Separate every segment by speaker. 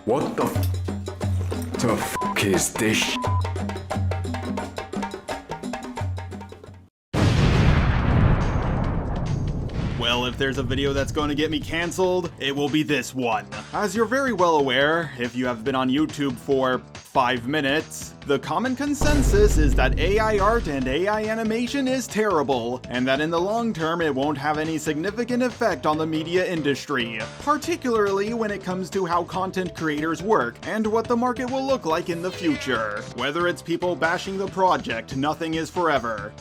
Speaker 1: What the f is this?
Speaker 2: Well, if there's a video that's going to get me cancelled, it will be this one. As you're very well aware, if you have been on YouTube for 5 minutes, the common consensus is that AI art and AI animation is terrible, and that in the long term it won't have any significant effect on the media industry, particularly when it comes to how content creators work and what the market will look like in the future. Whether it's people bashing the project, nothing is forever,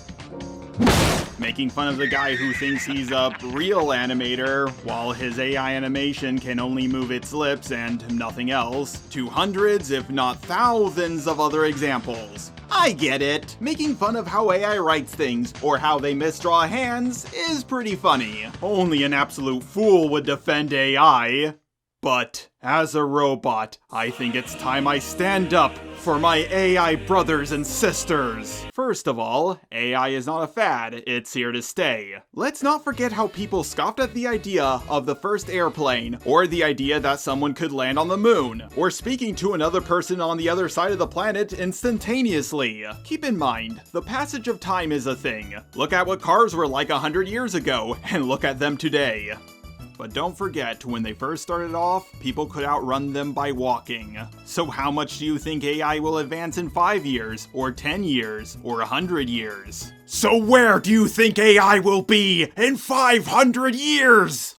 Speaker 2: making fun of the guy who thinks he's a real animator, while his AI animation can only move its lips and nothing else, to hundreds, if not thousands of other examples. I get it. Making fun of how AI writes things, or how they misdraw hands, is pretty funny. Only an absolute fool would defend AI. But, as a robot, I think it's time I stand up for my AI brothers and sisters. First of all, AI is not a fad, it's here to stay. Let's not forget how people scoffed at the idea of the first airplane, or the idea that someone could land on the moon, or speaking to another person on the other side of the planet instantaneously. Keep in mind, the passage of time is a thing. Look at what cars were like 100 years ago, and look at them today. But don't forget, when they first started off, people could outrun them by walking. So how much do you think AI will advance in 5 years, or 10 years, or 100 years? So where do you think AI will be in 500 years?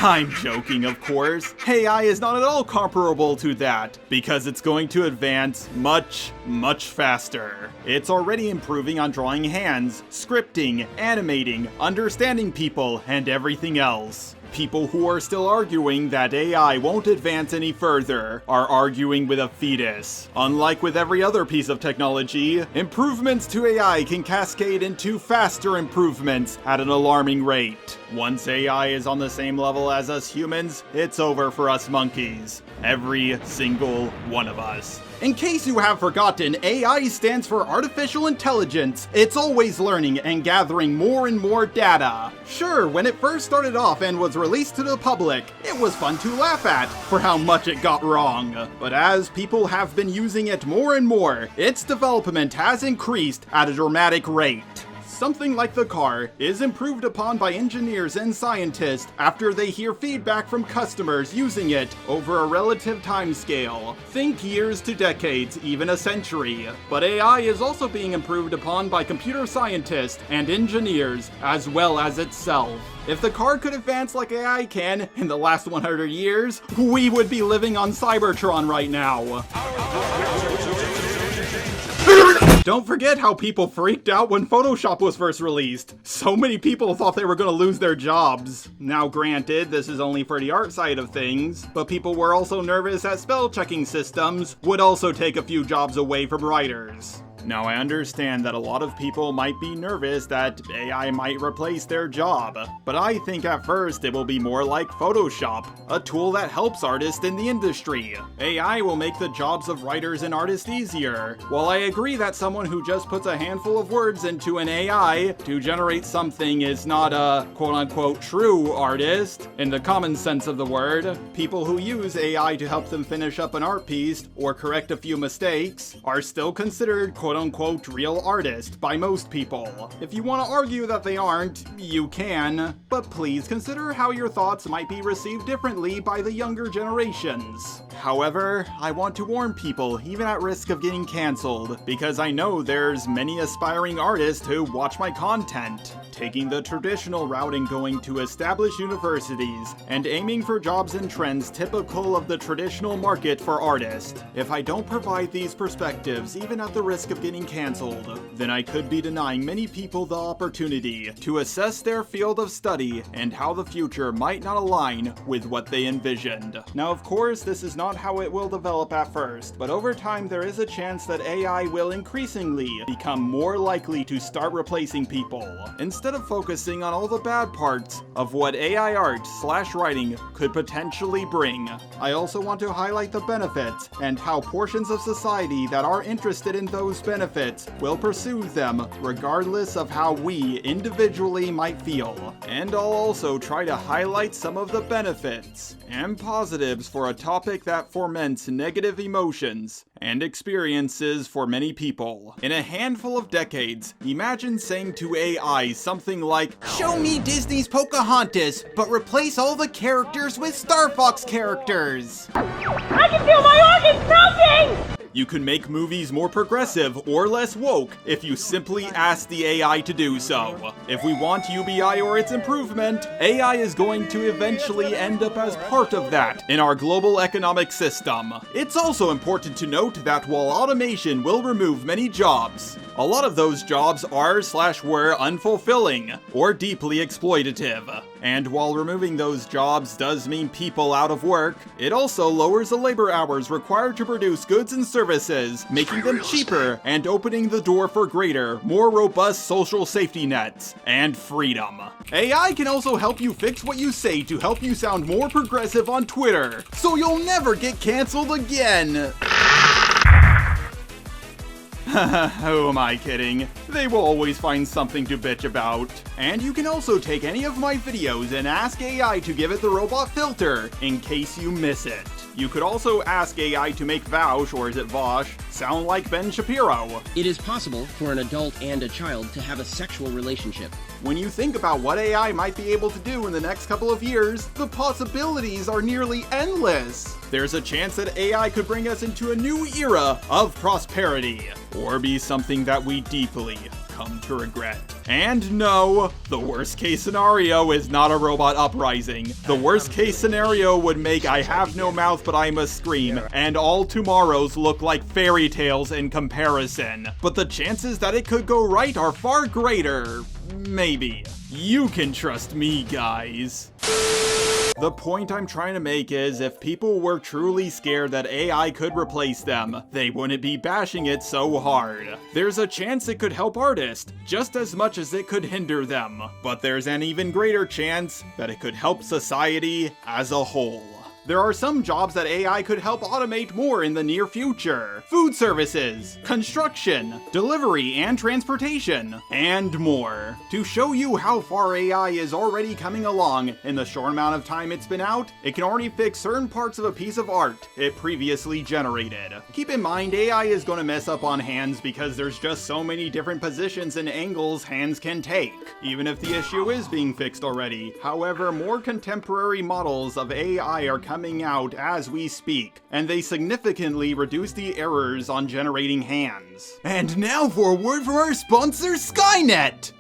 Speaker 2: I'm joking, of course. AI is not at all comparable to that, because it's going to advance much, much faster. It's already improving on drawing hands, scripting, animating, understanding people, and everything else. People who are still arguing that AI won't advance any further are arguing with a fetus. Unlike with every other piece of technology, improvements to AI can cascade into faster improvements at an alarming rate. Once AI is on the same level as us humans, it's over for us monkeys. Every single one of us. In case you have forgotten, AI stands for Artificial Intelligence. It's always learning and gathering more and more data. Sure, when it first started off and was released to the public, it was fun to laugh at for how much it got wrong. But as people have been using it more and more, its development has increased at a dramatic rate. Something like the car is improved upon by engineers and scientists after they hear feedback from customers using it over a relative timescale. Think years to decades, even a century. But AI is also being improved upon by computer scientists and engineers, as well as itself. If the car could advance like AI can in the last 100 years, we would be living on Cybertron right now. Don't forget how people freaked out when Photoshop was first released. So many people thought they were going to lose their jobs. Now granted, this is only for the art side of things, but people were also nervous that spell checking systems would also take a few jobs away from writers. Now, I understand that a lot of people might be nervous that AI might replace their job, but I think at first it will be more like Photoshop, a tool that helps artists in the industry. AI will make the jobs of writers and artists easier. While I agree that someone who just puts a handful of words into an AI to generate something is not a quote-unquote true artist, in the common sense of the word, people who use AI to help them finish up an art piece or correct a few mistakes are still considered quote-unquote real artist by most people. If you want to argue that they aren't, you can, but please consider how your thoughts might be received differently by the younger generations. However, I want to warn people, even at risk of getting cancelled, because I know there's many aspiring artists who watch my content, taking the traditional route and going to established universities, and aiming for jobs and trends typical of the traditional market for artists. If I don't provide these perspectives, even at the risk of getting cancelled, then I could be denying many people the opportunity to assess their field of study and how the future might not align with what they envisioned. Now, of course, this is not not how it will develop at first, but over time there is a chance that AI will increasingly become more likely to start replacing people, instead of focusing on all the bad parts of what AI art/writing could potentially bring. I also want to highlight the benefits and how portions of society that are interested in those benefits will pursue them regardless of how we individually might feel. And I'll also try to highlight some of the benefits and positives for a topic that foments negative emotions and experiences for many people. In a handful of decades, imagine saying to AI something like, "Show me Disney's Pocahontas, but replace all the characters with Star Fox characters."
Speaker 3: I can feel my organs melting!
Speaker 2: You can make movies more progressive or less woke if you simply ask the AI to do so. If we want UBI or its improvement, AI is going to eventually end up as part of that in our global economic system. It's also important to note that while automation will remove many jobs, a lot of those jobs are/were unfulfilling or deeply exploitative. And while removing those jobs does mean people out of work, it also lowers the labor hours required to produce goods and services, making them cheaper and opening the door for greater, more robust social safety nets and freedom. AI can also help you fix what you say to help you sound more progressive on Twitter, so you'll never get canceled again. Who am I kidding? They will always find something to bitch about. And you can also take any of my videos and ask AI to give it the robot filter, in case you miss it. You could also ask AI to make Vaush, or is it Vosh, sound like Ben Shapiro.
Speaker 4: It is possible for an adult and a child to have a sexual relationship.
Speaker 2: When you think about what AI might be able to do in the next couple of years, the possibilities are nearly endless. There's a chance that AI could bring us into a new era of prosperity, or be something that we deeply come to regret. And no, the worst case scenario is not a robot uprising. The worst case scenario would make I have no mouth but I must scream, and all tomorrows look like fairy tales in comparison. But the chances that it could go right are far greater. Maybe. You can trust me, guys. The point I'm trying to make is, if people were truly scared that AI could replace them, they wouldn't be bashing it so hard. There's a chance it could help artists, just as much as it could hinder them. But there's an even greater chance that it could help society as a whole. There are some jobs that AI could help automate more in the near future. Food services, construction, delivery and transportation, and more. To show you how far AI is already coming along in the short amount of time it's been out, it can already fix certain parts of a piece of art it previously generated. Keep in mind, AI is going to mess up on hands because there's just so many different positions and angles hands can take, even if the issue is being fixed already. However, more contemporary models of AI are coming out as we speak, and they significantly reduce the errors on generating hands. And now for a word from our sponsor, Skynet!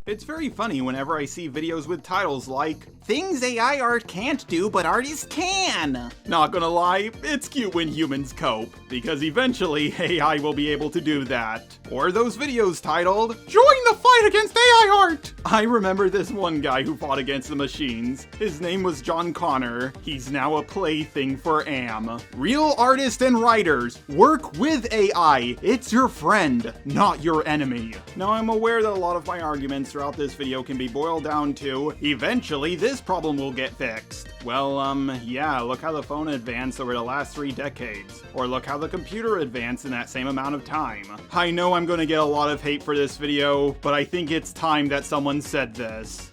Speaker 2: It's very funny whenever I see videos with titles like, "Things AI art can't do, but artists can." Not gonna lie, it's cute when humans cope, because eventually AI will be able to do that. Or those videos titled, "Join the fight against AI art!" I remember this one guy who fought against the machines. His name was John Connor. He's now a plaything for AM. Real artists and writers, work with AI. It's your friend, not your enemy. Now, I'm aware that a lot of my arguments throughout this video can be boiled down to, eventually this problem will get fixed. Well, yeah, look how the phone advanced over the last 3 decades. Or look how the computer advanced in that same amount of time. I know I'm gonna get a lot of hate for this video, but I think it's time that someone said this.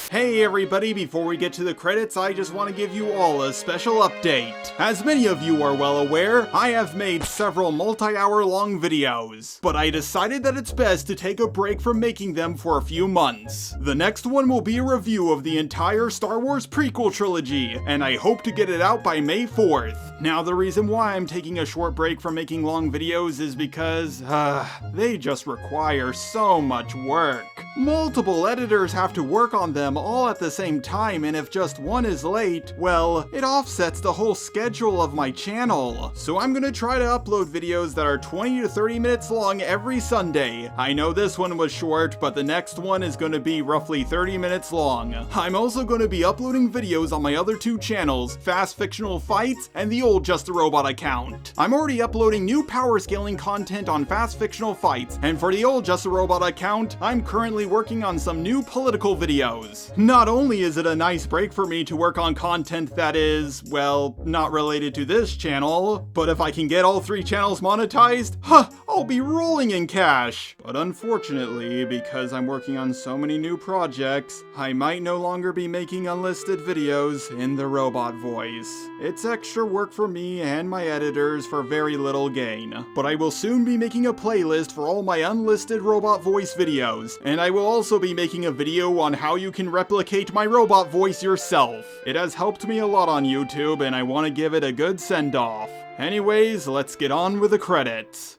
Speaker 2: Hey everybody, before we get to the credits, I just want to give you all a special update. As many of you are well aware, I have made several multi-hour long videos, but I decided that it's best to take a break from making them for a few months. The next one will be a review of the entire Star Wars prequel trilogy, and I hope to get it out by May 4th. Now, the reason why I'm taking a short break from making long videos is because, they just require so much work. Multiple editors have to work on them them all at the same time, and if just one is late, well, it offsets the whole schedule of my channel. So I'm gonna try to upload videos that are 20 to 30 minutes long every Sunday. I know this one was short, but the next one is gonna be roughly 30 minutes long. I'm also gonna be uploading videos on my other two channels, Fast Fictional Fights and the old Just a Robot account. I'm already uploading new power scaling content on Fast Fictional Fights, and for the old Just a Robot account, I'm currently working on some new political videos. Not only is it a nice break for me to work on content that is, well, not related to this channel, but if I can get all three channels monetized, I'll be rolling in cash. But unfortunately, because I'm working on so many new projects, I might no longer be making unlisted videos in the robot voice. It's extra work for me and my editors for very little gain. But I will soon be making a playlist for all my unlisted robot voice videos, and I will also be making a video on how you can replicate my robot voice yourself. It has helped me a lot on YouTube, and I want to give it a good send-off. Anyways, let's get on with the credits.